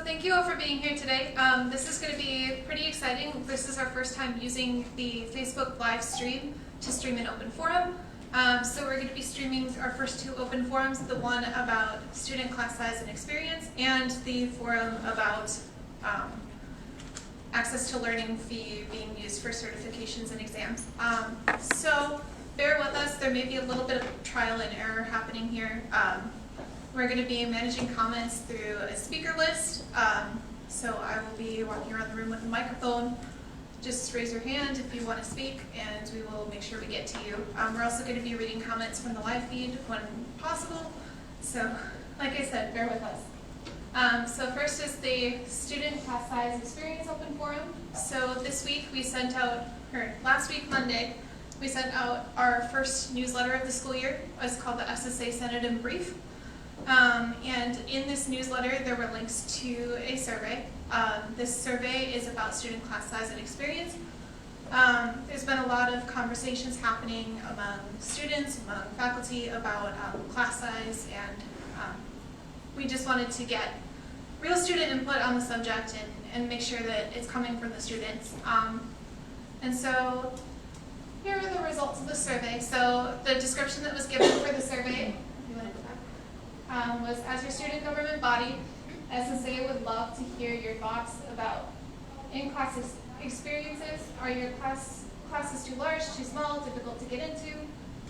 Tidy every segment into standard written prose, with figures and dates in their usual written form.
thank you all for being here today. This is going to be pretty exciting. This is our first time using the Facebook live stream to stream an open forum. So we're going to be streaming our first two open forums, the one about student class size and experience, and the forum about access to learning fee being used for certifications and exams. So bear with us, there may be a little bit of trial and error happening here. We're going to be managing comments through a speaker list. So I will be walking around the room with a microphone. Just raise your hand if you want to speak, and we will make sure we get to you. We're also going to be reading comments from the live feed when possible. So, like I said, bear with us. So first is the student class size experience open forum. So this week we sent out, or last week Monday, we sent out our first newsletter of the school year. It's called the SSA Senate in Brief. And in this newsletter there were links to a survey. This survey is about student class size and experience. There's been a lot of conversations happening among students, among faculty about class size, and we just wanted to get real student input on the subject and make sure that it's coming from the students. And so here are the results of the survey. So the description that was given for the survey was, as your student government body, SSA would love to hear your thoughts about in-class experiences. Are your classes too large, too small, difficult to get into?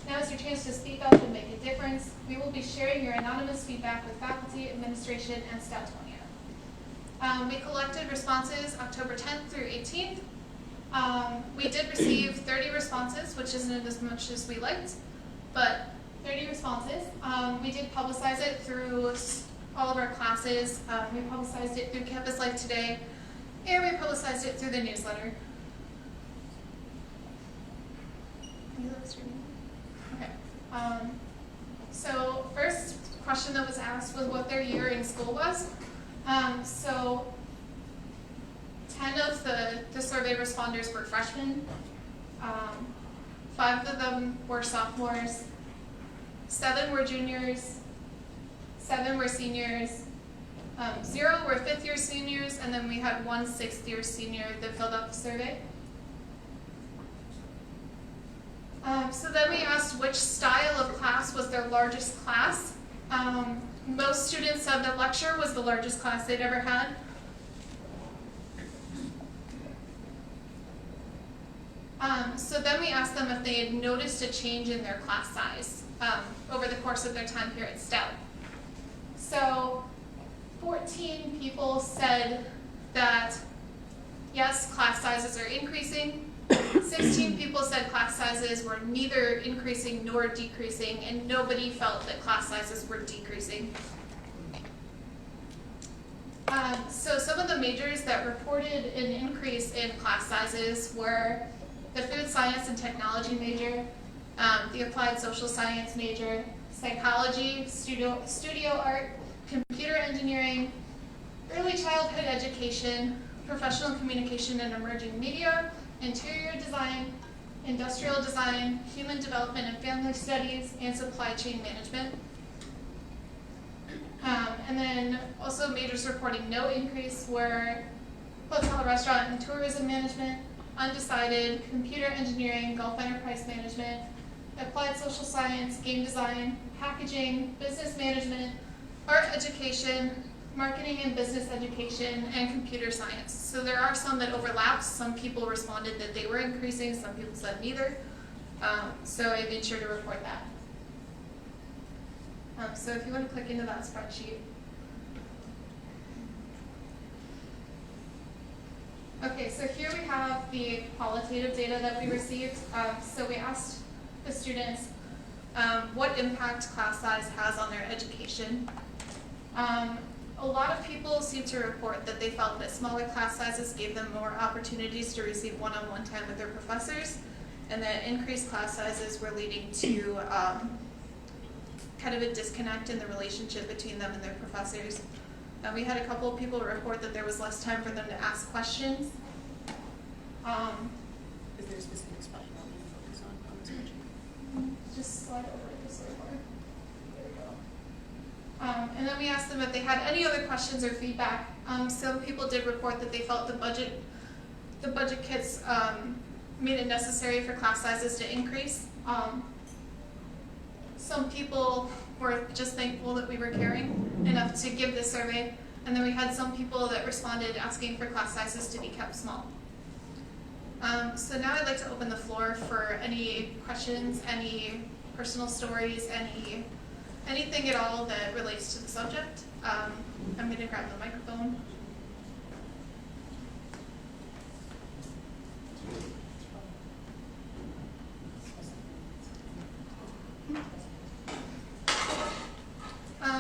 Now is your chance to speak up and make a difference. We will be sharing your anonymous feedback with faculty, administration, and Stoutonia. We collected responses October 10th through 18th. We did receive 30 responses, which isn't as much as we liked, but 30 responses. We did publicize it through all of our classes. We publicized it through Campus Life Today, and we publicized it through the newsletter. Okay. So first question that was asked was what their year in school was. So 10 of the survey responders were freshmen. 5 of them were sophomores. 7 were juniors, 7 were seniors, 0 were 5th year seniors, and then we had 1 6th year senior that filled out the survey. So then we asked which style of class was their largest class. Most students said that lecture was the largest class they'd ever had. So then we asked them if they had noticed a change in their class size over the course of their time here at Stout. So 14 people said that yes, class sizes are increasing. 16 people said class sizes were neither increasing nor decreasing, and nobody felt that class sizes were decreasing. So some of the majors that reported an increase in class sizes were the food science and technology major, the applied social science major, psychology, studio art, computer engineering, early childhood education, professional communication and emerging media, interior design, industrial design, human development and family studies, and supply chain management. And then also majors reporting no increase were hotel, restaurant, and tourism management, undecided, computer engineering, Gulf enterprise management, applied social science, game design, packaging, business management, art education, marketing and business education, and computer science. So there are some that overlap. Some people responded that they were increasing, some people said neither. So I made sure to report that. So if you want to click into that spreadsheet. Okay, so here we have the qualitative data that we received. So we asked the students what impact class size has on their education. A lot of people seem to report that they felt that smaller class sizes gave them more opportunities to receive one-on-one time with their professors, and that increased class sizes were leading to kind of a disconnect in the relationship between them and their professors. We had a couple of people report that there was less time for them to ask questions. Is there a specific spot you want me to focus on this spreadsheet? Just slide over this way more. There we go. And then we asked them if they had any other questions or feedback Some people did report that they felt the budget kits made it necessary for class sizes to increase. Some people were just thankful that we were caring enough to give this survey, and then we had some people that responded asking for class sizes to be kept small. So now I'd like to open the floor for any questions, any personal stories, anything at all that relates to the subject. I'm going to grab the microphone.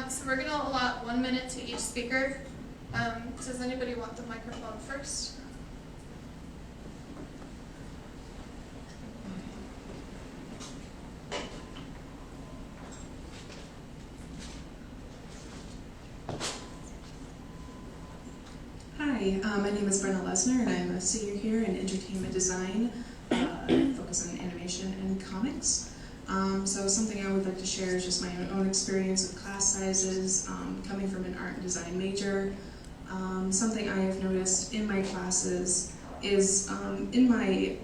So we're going to allot 1 minute to each speaker. Does anybody want the microphone first? Hi, my name is Brenna Lesner, and I'm a senior here in entertainment design, focus on animation and comics. So something I would like to share is just my own experience with class sizes, coming from an art and design major. Something I have noticed in my classes is in my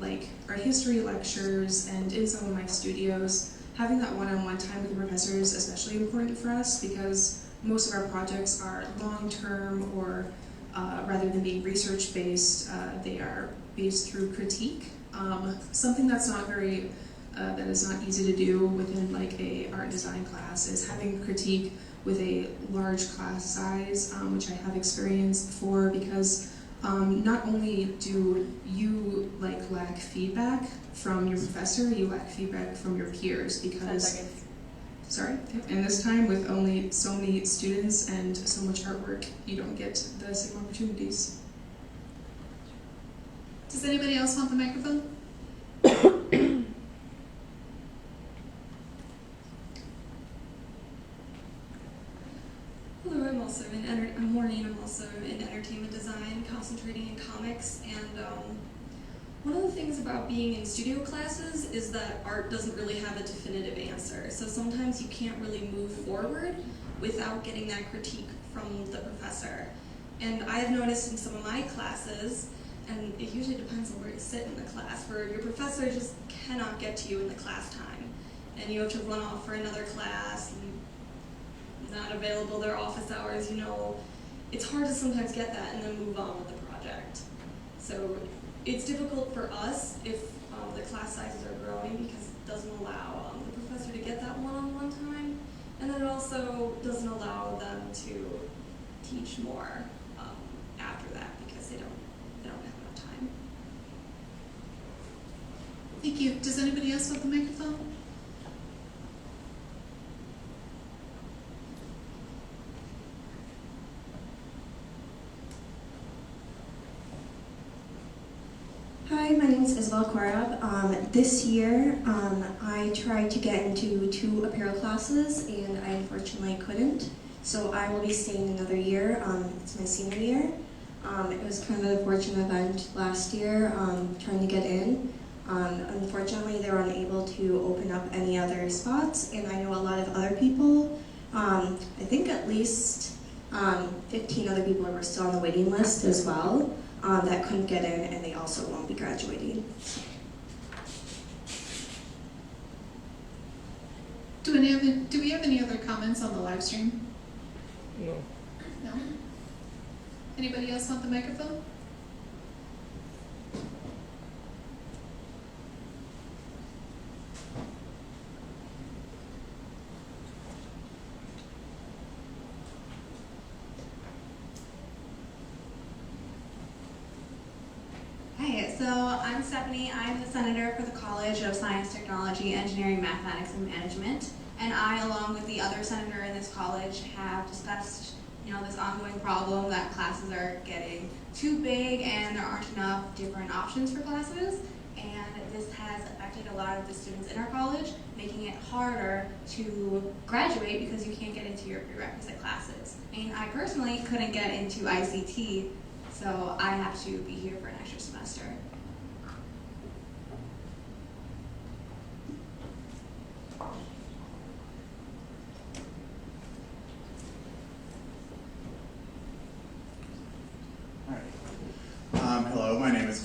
art history lectures and in some of my studios, having that one-on-one time with the professor is especially important for us because most of our projects are long-term or rather than being research-based, they are based through critique. Something that's not very, that is not easy to do within like a art design class is having critique with a large class size, which I have experienced before because not only do you lack feedback from your professor, you lack feedback from your peers because sorry, and this time with only so many students and so much artwork, you don't get the same opportunities. Does anybody else want the microphone? Hello, I'm Maureen. I'm also in entertainment design, concentrating in comics, and one of the things about being in studio classes is that art doesn't really have a definitive answer. So sometimes you can't really move forward without getting that critique from the professor. And I've noticed in some of my classes, and it usually depends on where you sit in the class, where your professor just cannot get to you in the class time. And you have to run off for another class, and not available their office hours, you know. It's hard to sometimes get that and then move on with the project. So it's difficult for us if the class sizes are growing because it doesn't allow the professor to get that one-on-one time, and then it also doesn't allow them to teach more after that because they don't have enough time. Thank you. Does anybody else want the microphone? Hi, my name is Isabel Korab. This year, I tried to get into 2 apparel classes, and I unfortunately couldn't. So I will be staying another year. It's my senior year. It was kind of an unfortunate event last year, trying to get in. Unfortunately, they were unable to open up any other spots, and I know a lot of other people. I think at least 15 other people were still on the waiting list as well. That couldn't get in, and they also won't be graduating. Do we have any other comments on the live stream? No. No? Anybody else want the microphone? Hi, so I'm Stephanie. I'm the senator for the College of Science, Technology, Engineering, Mathematics, and Management. And I, along with the other senator in this college, have discussed, this ongoing problem that classes are getting too big and there aren't enough different options for classes. And this has affected a lot of the students in our college, making it harder to graduate because you can't get into your prerequisite classes. And I personally couldn't get into ICT, so I have to be here for an extra semester.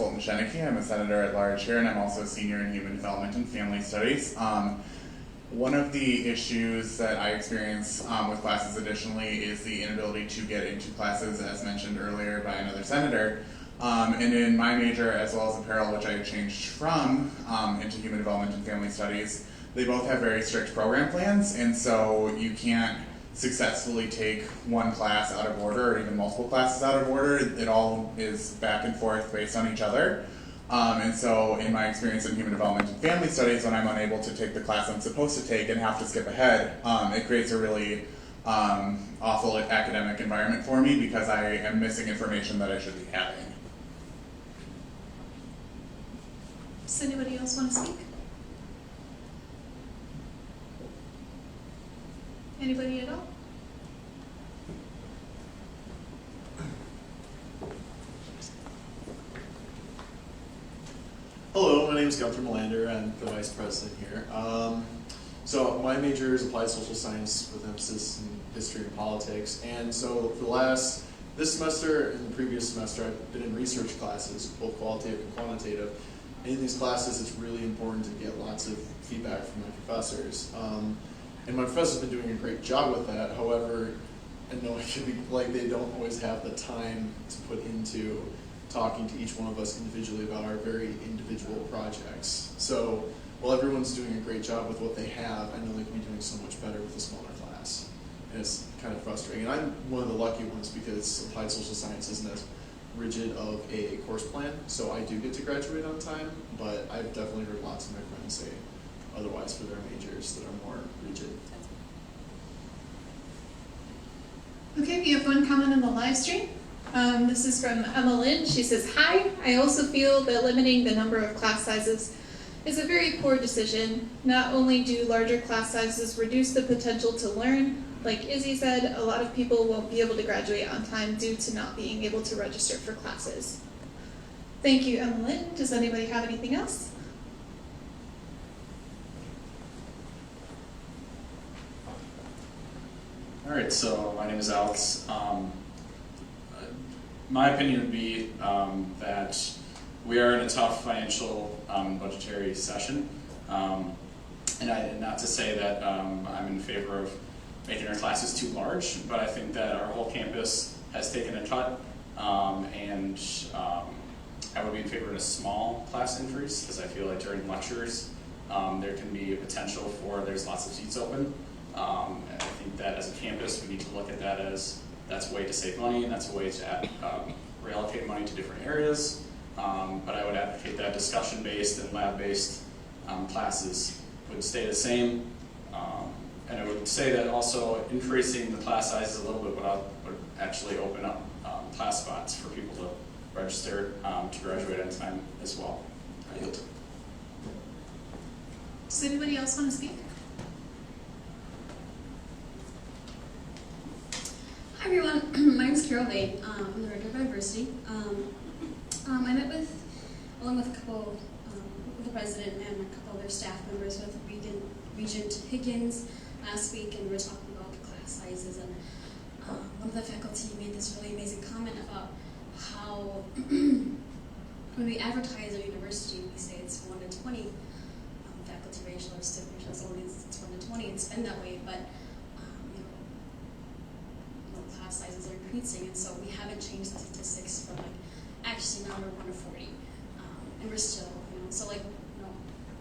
Fulton Sheneke. I'm a senator at large here, and I'm also a senior in human development and family studies. One of the issues that I experience with classes additionally is the inability to get into classes, as mentioned earlier by another senator. And in my major, as well as apparel, which I changed from into human development and family studies, they both have very strict program plans, and so you can't successfully take one class out of order or even multiple classes out of order. It all is back and forth based on each other. And so in my experience in human development and family studies, when I'm unable to take the class I'm supposed to take and have to skip ahead, it creates a really awful academic environment for me because I am missing information that I should be having. Does anybody else want to speak? Anybody at all? Hello, my name is Gunther Melander. I'm the vice president here. So my major is applied social science with emphasis in history and politics. And so for this semester and the previous semester, I've been in research classes, both qualitative and quantitative. And in these classes, it's really important to get lots of feedback from my professors. And my professor's been doing a great job with that. However, I know it can be like they don't always have the time to put into talking to each one of us individually about our very individual projects. So while everyone's doing a great job with what they have, I know they can be doing so much better with a smaller class. And it's kind of frustrating. And I'm one of the lucky ones because applied social science isn't as rigid of a course plan, so I do get to graduate on time, but I've definitely heard lots of my friends say otherwise for their majors that are more rigid. Okay, we have one comment on the live stream. This is from Emma Lynn. She says, "Hi, I also feel that limiting the number of class sizes is a very poor decision. Not only do larger class sizes reduce the potential to learn, like Izzy said, a lot of people won't be able to graduate on time due to not being able to register for classes." Thank you, Emma Lynn. Does anybody have anything else? All right, so my name is Alex. My opinion would be that we are in a tough financial budgetary session. And not to say that I'm in favor of making our classes too large, but I think that our whole campus has taken a cut, and I would be in favor of a small class increase because I feel like during lectures there can be a potential for there's lots of seats open. And I think that as a campus we need to look at that as that's a way to save money and that's a way to reallocate money to different areas. But I would advocate that discussion-based and lab-based classes would stay the same. And I would say that also increasing the class sizes a little bit would actually open up class spots for people to register to graduate on time as well. I yield. Does anybody else want to speak? Hi everyone, my name is Carol Vade. I'm the director of diversity. I met along with a couple, with the president and a couple other staff members with Regent Higgins last week, and we were talking about the class sizes, and one of the faculty made this really amazing comment about how when we advertise at university, we say it's 1 to 20 faculty ratio or student ratio, so it's 1 to 20, it's been that way, but class sizes are increasing, and so we haven't changed the statistics for actually now we're 1 to 40, and we're still, so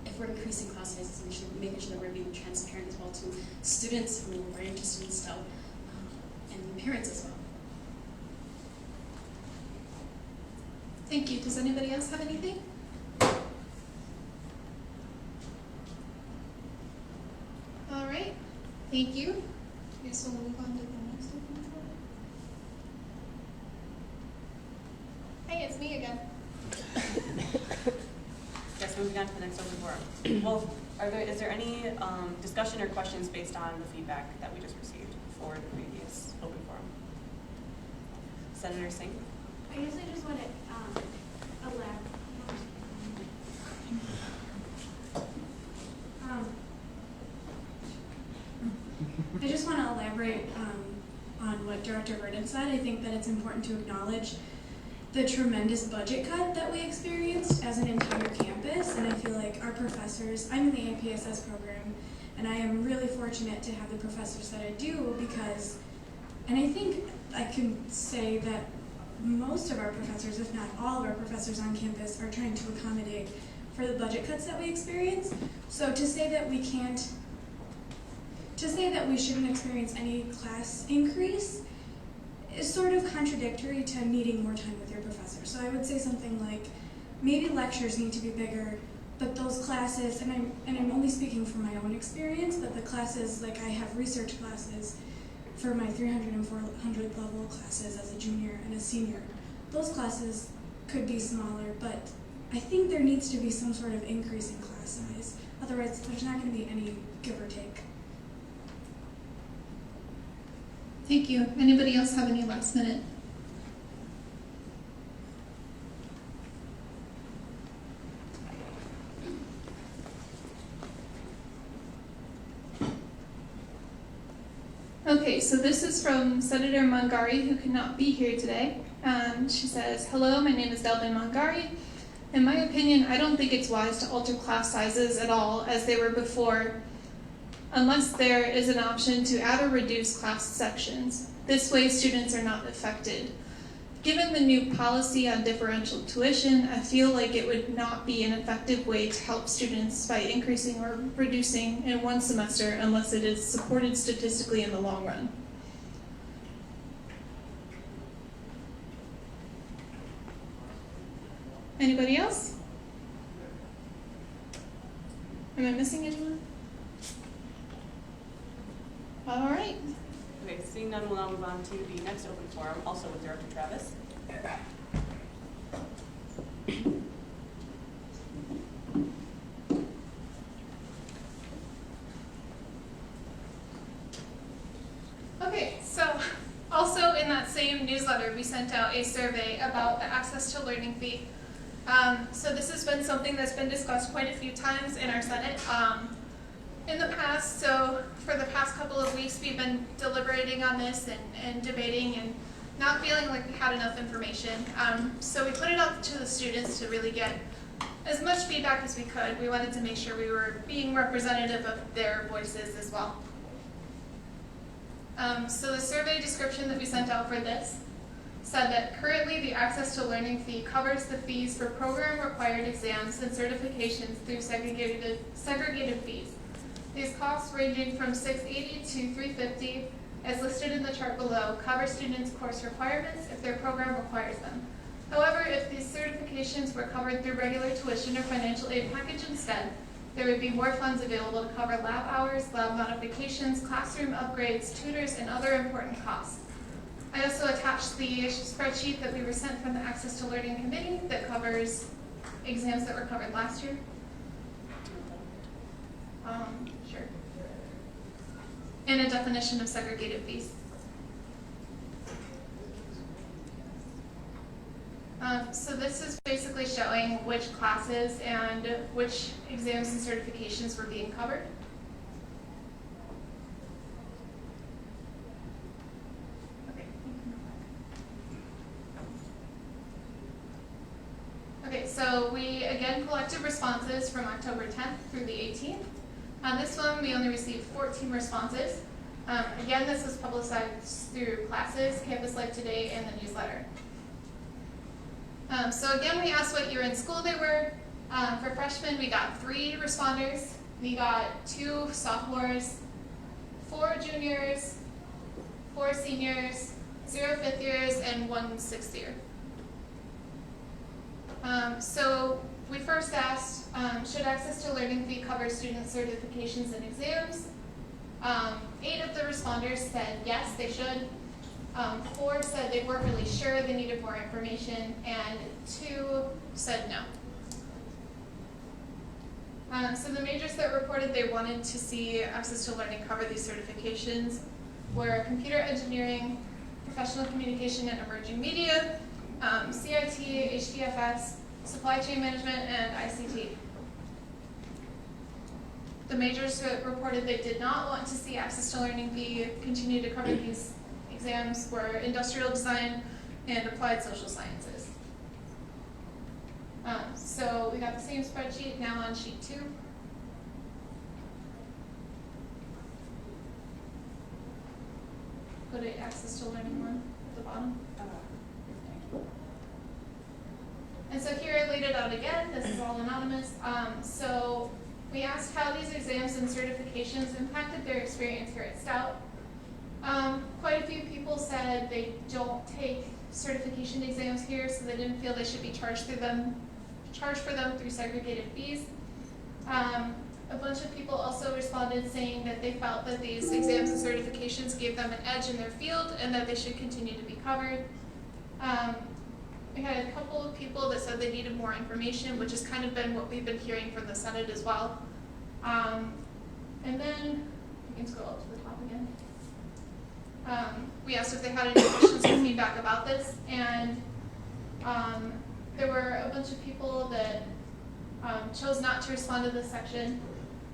if we're increasing class sizes, we should be making sure that we're being transparent as well to students who are interested in stuff, and parents as well. Thank you. Does anybody else have anything? All right. Thank you. I guess we'll move on to the next one. Hey, it's me again. Yes, moving on to the next open forum. Well, is there any discussion or questions based on the feedback that we just received for the previous open forum? Senator Singh? I guess I just want to elaborate on what Director Verdon said. I think that it's important to acknowledge the tremendous budget cut that we experienced as an entire campus, and I feel like our professors, I'm in the APSS program, and I am really fortunate to have the professors that I do because, and I think I can say that most of our professors, if not all of our professors on campus, are trying to accommodate for the budget cuts that we experience. So to say that we shouldn't experience any class increase is sort of contradictory to needing more time with your professor. So I would say something like, maybe lectures need to be bigger, but those classes, and I'm only speaking from my own experience, but the classes, like I have research classes for my 300 and 400 level classes as a junior and a senior. Those classes could be smaller, but I think there needs to be some sort of increase in class size. Otherwise, there's not going to be any give or take. Thank you. Anybody else have any last minute? Okay, so this is from Senator Mangari, who could not be here today. She says, "Hello, my name is Delvin Mangari. In my opinion, I don't think it's wise to alter class sizes at all as they were before, unless there is an option to add or reduce class sections. This way, students are not affected. Given the new policy on differential tuition, I feel like it would not be an effective way to help students by increasing or reducing in one semester unless it is supported statistically in the long run." Anybody else? Am I missing anyone? All right. Okay, seeing none, we'll now move on to the next open forum, also with Director Travis. Okay, so also in that same newsletter, we sent out a survey about the access to learning fee. So this has been something that's been discussed quite a few times in our Senate. In the past, so for the past couple of weeks, we've been deliberating on this and debating and not feeling like we had enough information. So we put it out to the students to really get as much feedback as we could. We wanted to make sure we were being representative of their voices as well. So the survey description that we sent out for this said that currently the access to learning fee covers the fees for program required exams and certifications through segregated fees. These costs, ranging from $680 to $350, as listed in the chart below, cover students' course requirements if their program requires them. However, if these certifications were covered through regular tuition or financial aid package instead, there would be more funds available to cover lab hours, lab modifications, classroom upgrades, tutors, and other important costs. I also attached the spreadsheet that we were sent from the Access to Learning Committee that covers exams that were covered last year. Sure. And a definition of segregated fees. So this is basically showing which classes and which exams and certifications were being covered. Okay, so we again collected responses from October 10th through the 18th. On this one, we only received 14 responses. Again, this was publicized through classes, Campus Life Today, and the newsletter. So again, we asked what year in school they were. For freshmen, we got 3 responders. We got 2 sophomores, 4 juniors, 4 seniors, 0 fifth years, and 1 sixth year. So we first asked, should access to learning fee cover student certifications and exams? 8 of the responders said yes, they should. 4 said they weren't really sure, they needed more information, and 2 said no. So the majors that reported they wanted to see access to learning cover these certifications were computer engineering, professional communication and emerging media, CIT, HDFS, supply chain management, and ICT. The majors that reported they did not want to see access to learning fee continue to cover these exams were industrial design and applied social sciences. So we got the same spreadsheet now on sheet 2. Go to access to learning one at the bottom. And so here I laid it out again. This is all anonymous. So we asked how these exams and certifications impacted their experience here at Stout. Quite a few people said they don't take certification exams here, so they didn't feel they should be charged for them through segregated fees. A bunch of people also responded saying that they felt that these exams and certifications gave them an edge in their field and that they should continue to be covered. We had a couple of people that said they needed more information, which has kind of been what we've been hearing from the Senate as well. And then, you can scroll up to the top again. We asked if they had any questions or feedback about this, and there were a bunch of people that chose not to respond to this section,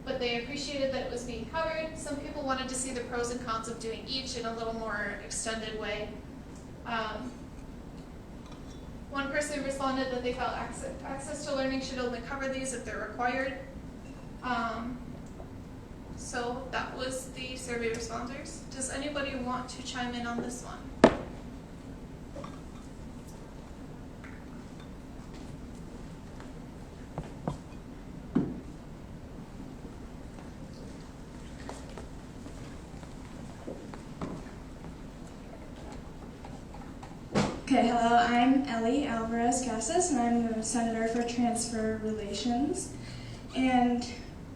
but they appreciated that it was being covered. Some people wanted to see the pros and cons of doing each in a little more extended way. One person responded that they felt access to learning should only cover these if they're required. So that was the survey responders. Does anybody want to chime in on this one? Okay, hello, I'm Ellie Alvarez-Casas, and I'm the Senator for Transfer Relations. And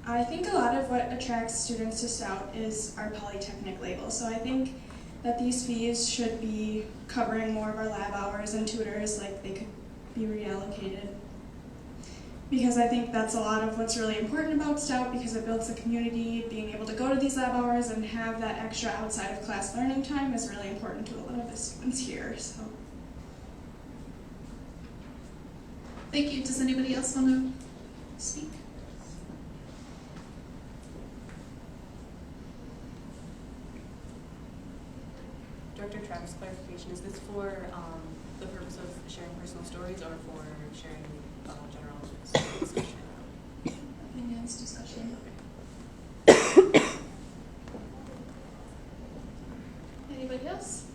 I think a lot of what attracts students to Stout is our polytechnic label. So I think that these fees should be covering more of our lab hours and tutors, like they could be reallocated. Because I think that's a lot of what's really important about Stout, because it builds the community. Being able to go to these lab hours and have that extra outside of class learning time is really important to a lot of the students here. So. Thank you. Does anybody else want to speak? Director Travis, clarification, is this for the purpose of sharing personal stories or for sharing general discussion? Opinions, discussion. Anybody else?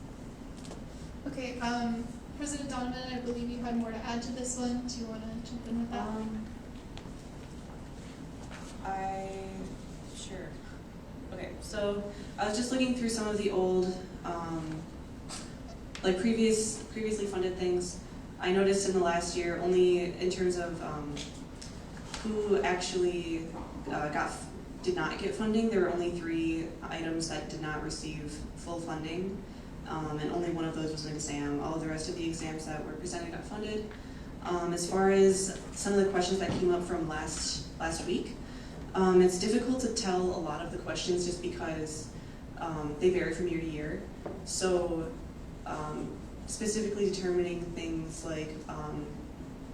Okay, President Donovan, I believe you had more to add to this one. Do you want to jump in with that? Sure. Okay, so I was just looking through some of the old, previously funded things. I noticed in the last year, only in terms of who actually did not get funding, there were only 3 items that did not receive full funding. And only one of those was an exam. All of the rest of the exams that were presented got funded. As far as some of the questions that came up from last week, it's difficult to tell a lot of the questions just because they vary from year to year. So specifically determining things like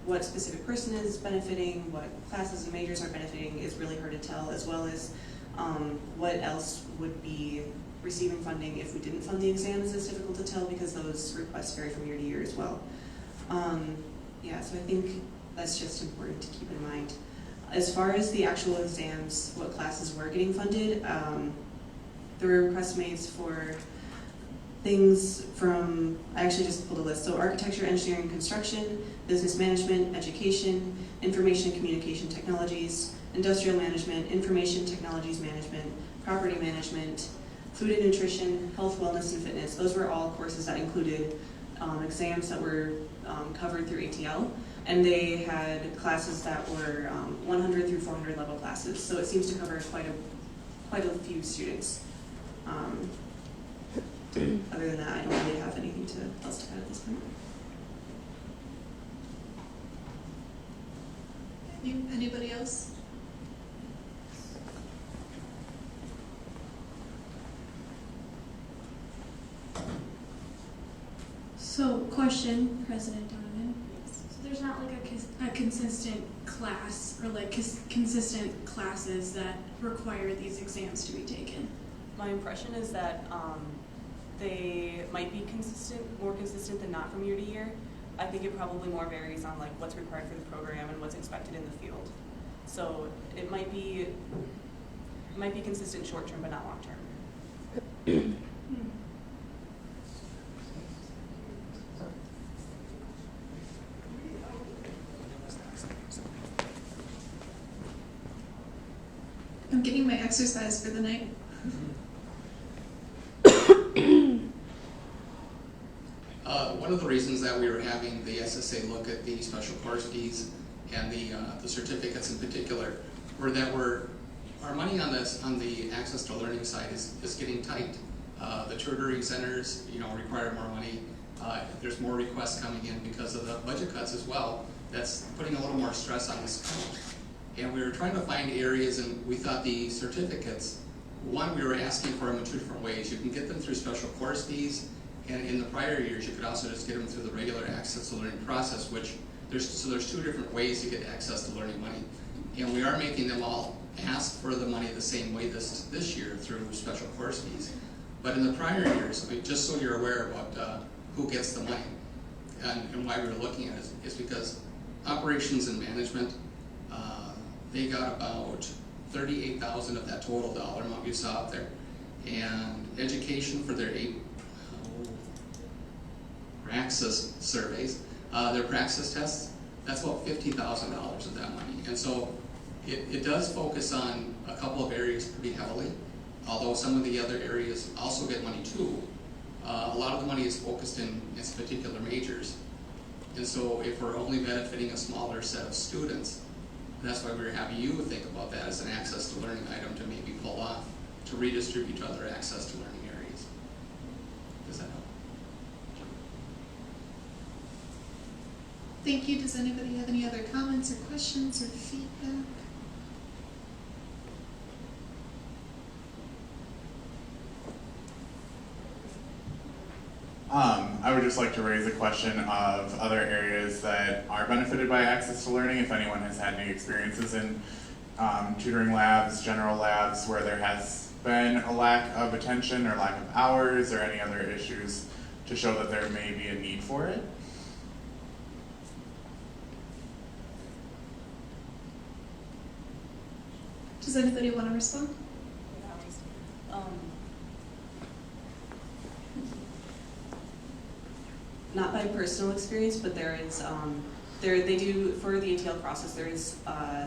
what specific person is benefiting, what classes and majors are benefiting is really hard to tell, as well as what else would be receiving funding if we didn't fund the exams is difficult to tell because those requests vary from year to year as well. So I think that's just important to keep in mind. As far as the actual exams, what classes were getting funded, there were request made for things from, I actually just pulled a list, so architecture, engineering, construction, business management, education, information and communication technologies, industrial management, information technologies management, property management, food and nutrition, health, wellness, and fitness. Those were all courses that included exams that were covered through ATL, and they had classes that were 100 through 400 level classes. So it seems to cover quite a few students. Other than that, I don't really have anything else to add at this point. Anybody else? So, question, President Donovan. So there's not like a consistent class or like consistent classes that require these exams to be taken? My impression is that they might be more consistent than not from year to year. I think it probably more varies on like what's required for the program and what's expected in the field. So it might be consistent short term, but not long term. I'm getting my exercise for the night. One of the reasons that we were having the SSA look at the special course fees and the certificates in particular were that our money on the access to learning side is getting tight. The tutoring centers, require more money. There's more requests coming in because of the budget cuts as well. That's putting a little more stress on this college. And we were trying to find areas, and we thought the certificates, one, we were asking for them in two different ways. You can get them through special course fees, and in the prior years, you could also just get them through the regular access to learning process, which there's two different ways to get access to learning money. And we are making them all ask for the money the same way this year through special course fees. But in the prior years, just so you're aware about who gets the money and why we were looking at it is because operations and management, they got about $38,000 of that total dollar amount you saw up there. And education for their Praxis surveys, their Praxis tests, that's about $50,000 of that money. And so it does focus on a couple of areas pretty heavily, although some of the other areas also get money too. A lot of the money is focused in its particular majors. And so if we're only benefiting a smaller set of students, that's why we were having you think about that as an access to learning item to maybe pull off, to redistribute other access to learning areas. Does that help? Thank you. Does anybody have any other comments or questions or feedback? I would just like to raise a question of other areas that are benefited by access to learning, if anyone has had any experiences in tutoring labs, general labs, where there has been a lack of attention or lack of hours or any other issues to show that there may be a need for it. Does anybody want to respond? Not by personal experience, but there is, they do, for the ATL process, there is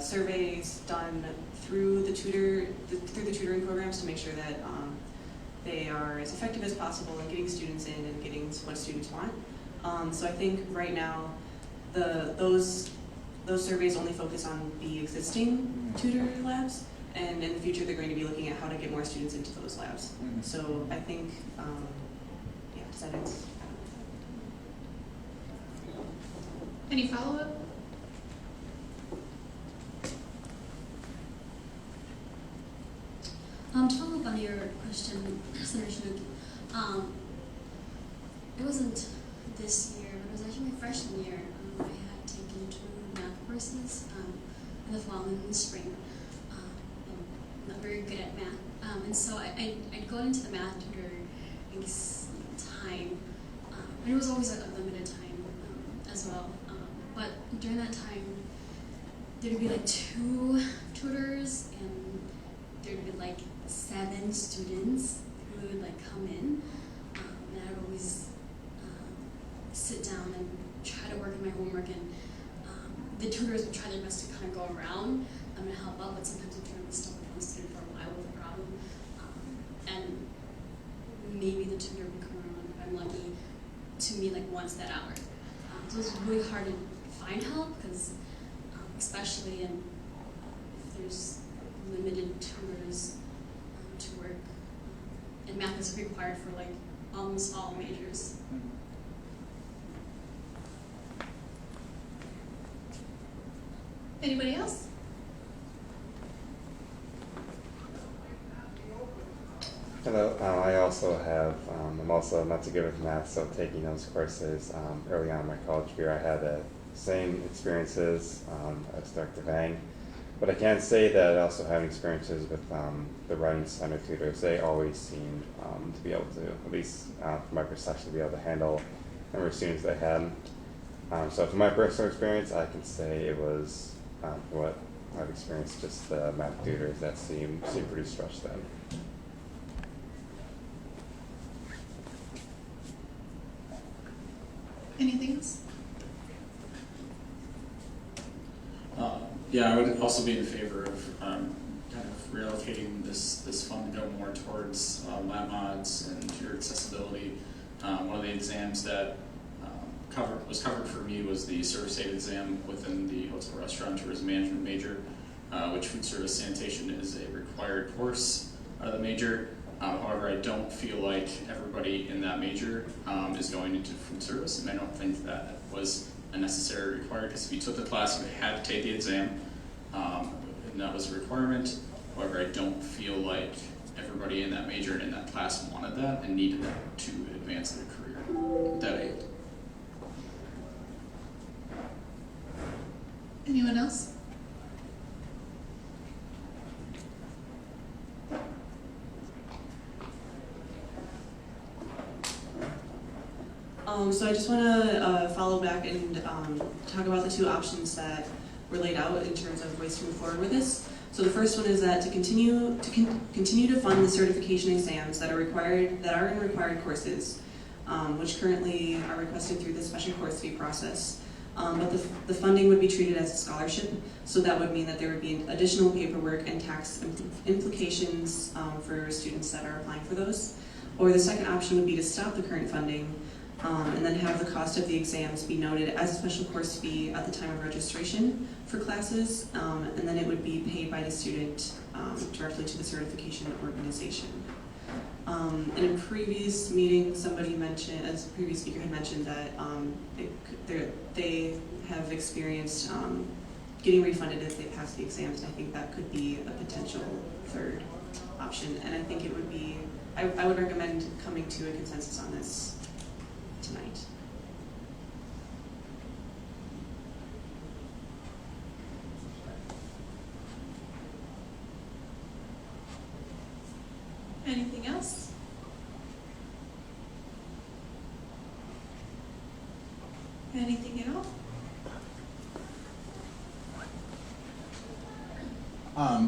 surveys done through the tutoring programs to make sure that they are as effective as possible in getting students in and getting what students want. So I think right now, those surveys only focus on the existing tutor labs, and in the future they're going to be looking at how to get more students into those labs. So I think, yeah, does that answer? Any follow-up? To follow up on your question, Senator Chinook, it wasn't this year, but it was actually my freshman year. I had taken 2 math courses in the fall and in the spring. I'm not very good at math, and so I'd go into the math tutor time, and it was always a limited time as well. But during that time, there'd be like 2 tutors, and there'd be like 7 students who would like come in, and I would always sit down and try to work on my homework, and the tutors would try their best to kind of go around and help out, but sometimes I'm trying to be stuck with one student for a while with a problem, and maybe the tutor would come around, if I'm lucky, to me like once that hour. So it was really hard to find help, because especially if there's limited tutors to work, and math is required for like almost all majors. Anybody else? Hello, I also have, I'm also not too good with math, so taking those courses early on in my college career, I had the same experiences as Dr. Vang, but I can say that I also had experiences with the writing center tutors. They always seemed to be able to, at least from my perception, to be able to handle the number of students they had. So from my personal experience, I can say it was, what I've experienced, just the math tutors that seem pretty stretched then. Anything else? Yeah, I would also be in favor of kind of reallocating this fund to go more towards lab mods and tutor accessibility. One of the exams that was covered for me was the service aid exam within the hotel restaurant tourism management major, which food service sanitation is a required course of the major. However, I don't feel like everybody in that major is going into food service, and I don't think that was a necessary required, because if you took the class, you had to take the exam, and that was a requirement. However, I don't feel like everybody in that major and in that class wanted that and needed that to advance their career. That aid. Anyone else? So I just want to follow back and talk about the two options that were laid out in terms of ways to move forward with this. So the first one is that to continue to fund the certification exams that are in required courses, which currently are requested through the special course fee process. But the funding would be treated as a scholarship, so that would mean that there would be additional paperwork and tax implications for students that are applying for those. Or the second option would be to stop the current funding and then have the cost of the exams be noted as a special course fee at the time of registration for classes, and then it would be paid by the student directly to the certification organization. In a previous meeting, somebody mentioned, as a previous speaker had mentioned, that they have experienced getting refunded if they pass the exams, and I think that could be a potential third option. And I think it would be, I would recommend coming to a consensus on this tonight. Anything else? Anything at all?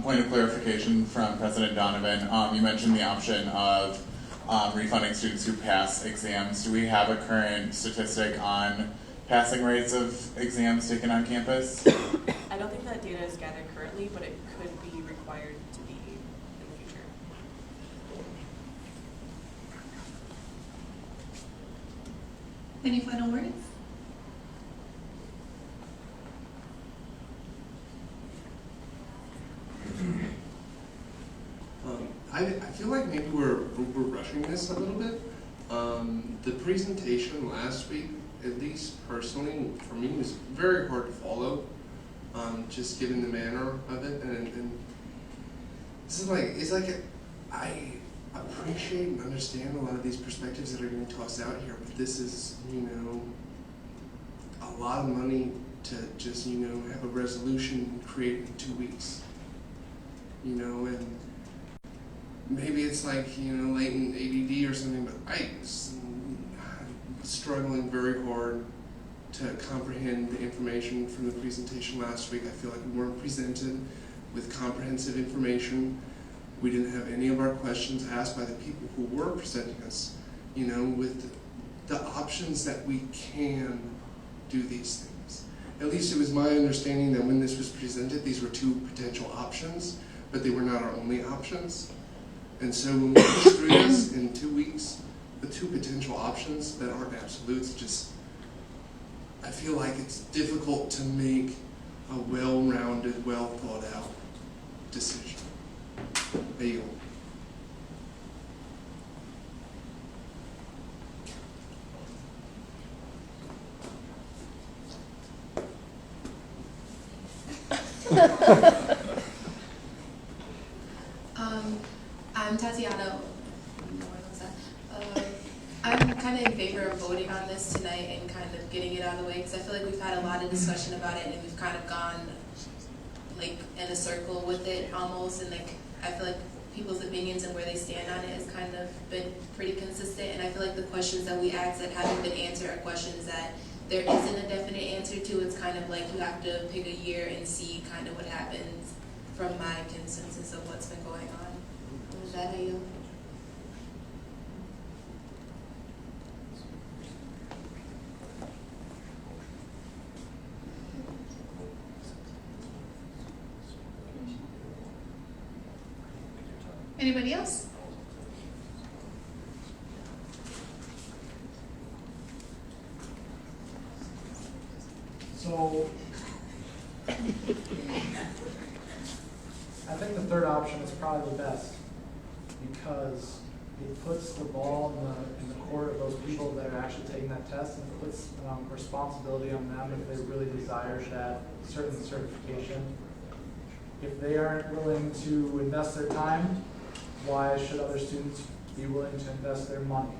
Point of clarification from President Donovan. You mentioned the option of refunding students who pass exams. Do we have a current statistic on passing rates of exams taken on campus? I don't think that data is gathered currently, but it could be required to be in the future. Any final words? I feel like maybe we're rushing this a little bit. The presentation last week, at least personally for me, was very hard to follow. Just given the manner of it, and this is I appreciate and understand a lot of these perspectives that are being tossed out here, but this is, a lot of money to just, have a resolution created in 2 weeks. And maybe it's like, latent ADD or something, but I'm struggling very hard to comprehend the information from the presentation last week. I feel like we weren't presented with comprehensive information. We didn't have any of our questions asked by the people who were presenting us, with the options that we can do these things. At least it was my understanding that when this was presented, these were two potential options, but they were not our only options. And so when we push through this in 2 weeks with two potential options that aren't absolutes, I feel like it's difficult to make a well-rounded, well-thought-out decision. There you go. I'm Tatiana. I'm kind of in favor of voting on this tonight and kind of getting it out of the way, because I feel like we've had a lot of discussion about it and we've kind of gone like in a circle with it almost, and like I feel like people's opinions and where they stand on it has kind of been pretty consistent, and I feel like the questions that we asked that haven't been answered are questions that there isn't a definite answer to. It's kind of like you have to pick a year and see kind of what happens from my consensus of what's been going on. Is that how you? Anybody else? So, I think the third option is probably the best because it puts the ball in the court of those people that are actually taking that test, and it puts responsibility on them if they really desire that certain certification. If they aren't willing to invest their time, why should other students be willing to invest their money?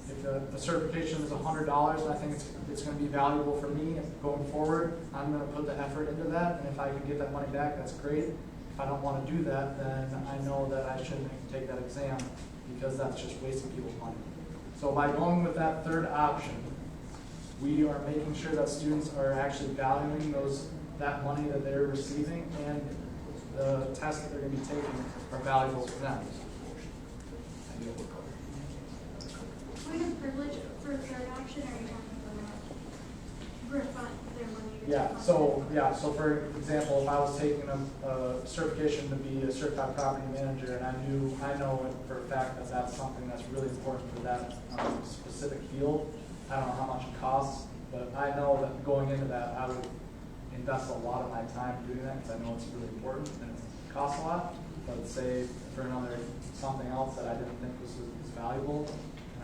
If a certification is $100, and I think it's going to be valuable for me going forward, I'm going to put the effort into that, and if I can get that money back, that's great. If I don't want to do that, then I know that I shouldn't take that exam because that's just wasting people's money. So by going with that third option, we are making sure that students are actually valuing that money that they're receiving, and the tests that they're going to be taking are valuable to them. Point of privilege for a third option, or are you talking about refund their money? So for example, if I was taking a certification to be a certified property manager, and I know for a fact that that's something that's really important for that specific field. I don't know how much it costs, but I know that going into that, I would invest a lot of my time doing that because I know it's really important and it costs a lot. But say for another something else that I didn't think was valuable,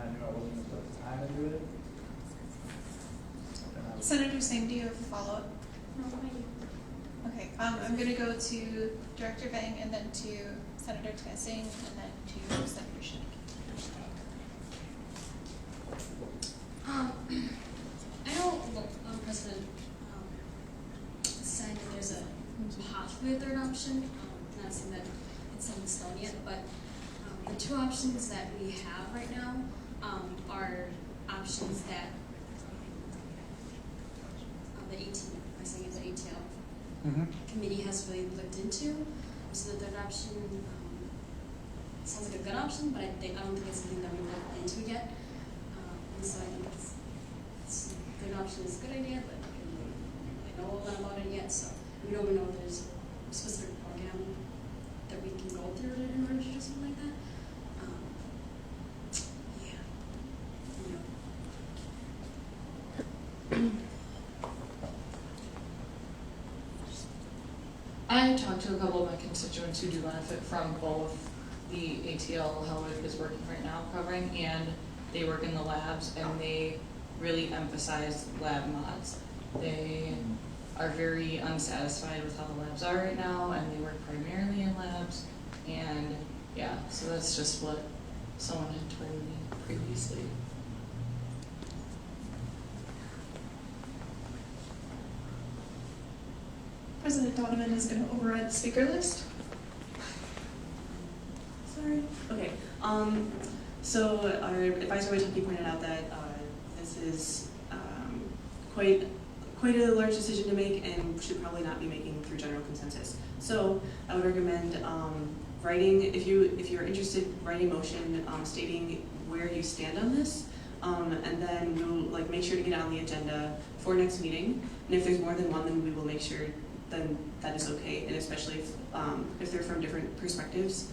and I knew I wasn't going to put the time into it. Senator Singh, do you have a follow-up? No, thank you. Okay, I'm going to go to Director Vang, and then to Senator Singh, and then to Senator Schick. I know President said that there's a possibly a third option. Not saying that it's set in stone yet, but the two options that we have right now are options that the ATL committee has really looked into. So the third option sounds like a good option, but I don't think it's something that we've looked into yet. And so I think it's a good option is a good idea, but I don't know a lot about it yet, so we don't know if there's a specific program that we can go through in order to do something like that. I talked to a couple of my constituents who do benefit from both the ATL, how it is working right now, covering, and they work in the labs, and they really emphasize lab mods. They are very unsatisfied with how the labs are right now, and they work primarily in labs, and yeah, so that's just what someone had told me previously. President Donovan is going to override the speaker list. Sorry. Okay. So our advisory committee pointed out that this is quite a large decision to make and should probably not be making through general consensus. So I would recommend writing, if you're interested, writing a motion stating where you stand on this, and then we'll make sure to get it on the agenda for next meeting. And if there's more than one, then we will make sure then that is okay, and especially if they're from different perspectives.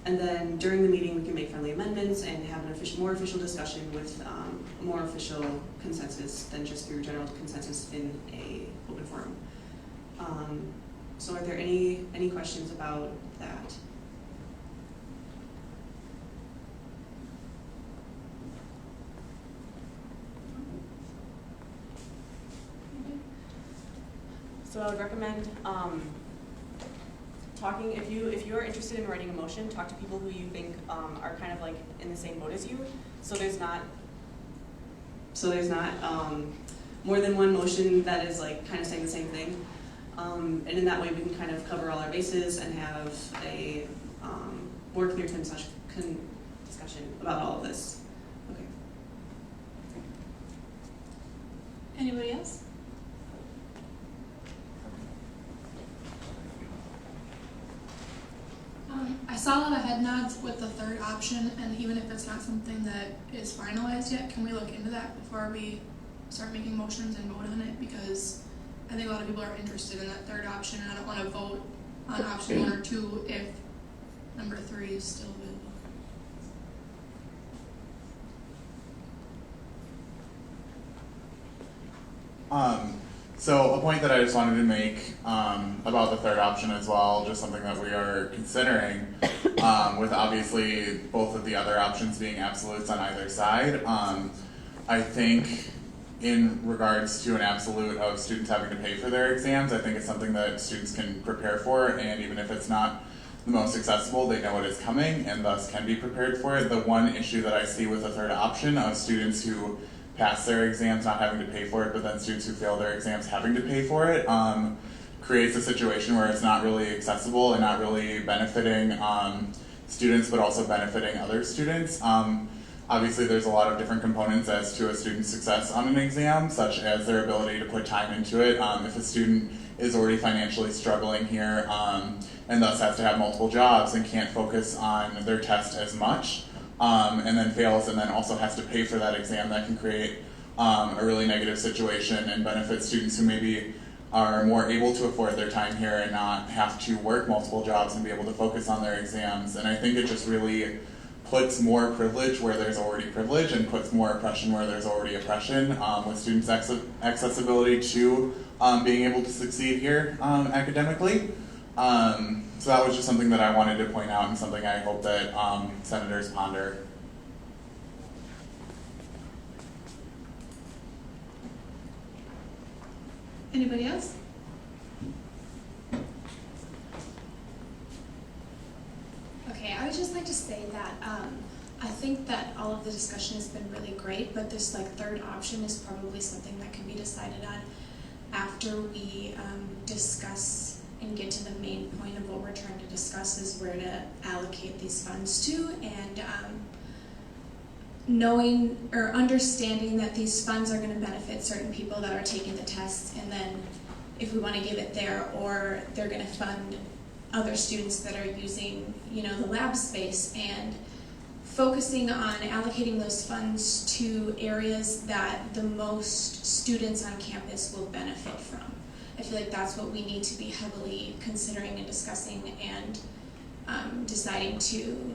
And then during the meeting, we can make friendly amendments and have an more official discussion with more official consensus than just through general consensus in a open forum. So are there any questions about that? So I would recommend talking, if you are interested in writing a motion, talk to people who you think are kind of like in the same boat as you. So there's not more than one motion that is like kind of saying the same thing. And in that way we can kind of cover all our bases and have a more clear discussion about all of this. Okay. Anybody else? I saw a lot of head nods with the third option, and even if it's not something that is finalized yet, can we look into that before we start making motions and vote on it? Because I think a lot of people are interested in that third option, and I don't want to vote on option 1 or 2 if number 3 is still available. So a point that I just wanted to make about the third option as well, just something that we are considering, with obviously both of the other options being absolutes on either side. I think in regards to an absolute of students having to pay for their exams, I think it's something that students can prepare for, and even if it's not the most accessible, they know it is coming and thus can be prepared for it. The one issue that I see with the third option of students who pass their exams not having to pay for it, but then students who fail their exams having to pay for it, creates a situation where it's not really accessible and not really benefiting students, but also benefiting other students. Obviously, there's a lot of different components as to a student's success on an exam, such as their ability to put time into it. If a student is already financially struggling here and thus has to have multiple jobs and can't focus on their test as much, and then fails and then also has to pay for that exam, that can create a really negative situation and benefit students who maybe are more able to afford their time here and not have to work multiple jobs and be able to focus on their exams. And I think it just really puts more privilege where there's already privilege and puts more oppression where there's already oppression, with students' accessibility to being able to succeed here academically. So that was just something that I wanted to point out and something I hope that senators ponder. Anybody else? Okay, I would just like to say that I think that all of the discussion has been really great, but this third option is probably something that can be decided on after we discuss and get to the main point of what we're trying to discuss, is where to allocate these funds to, and knowing or understanding that these funds are going to benefit certain people that are taking the tests, and then if we want to give it there, or they're going to fund other students that are using, the lab space, and focusing on allocating those funds to areas that the most students on campus will benefit from. I feel like that's what we need to be heavily considering and discussing and deciding to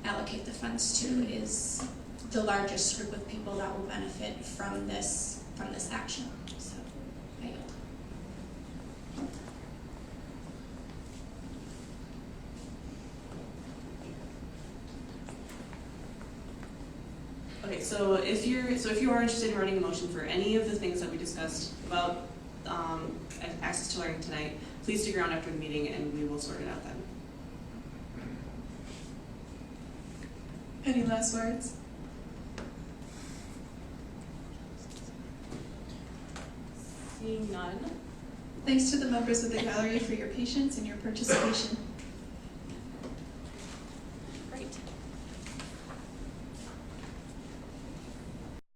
allocate the funds to, is the largest group of people that will benefit from this action. So, I yield. Okay, so if you are interested in writing a motion for any of the things that we discussed about access to learning tonight, please stick around after the meeting and we will sort it out then. Any last words? Seeing none. Thanks to the members of the gallery for your patience and your participation.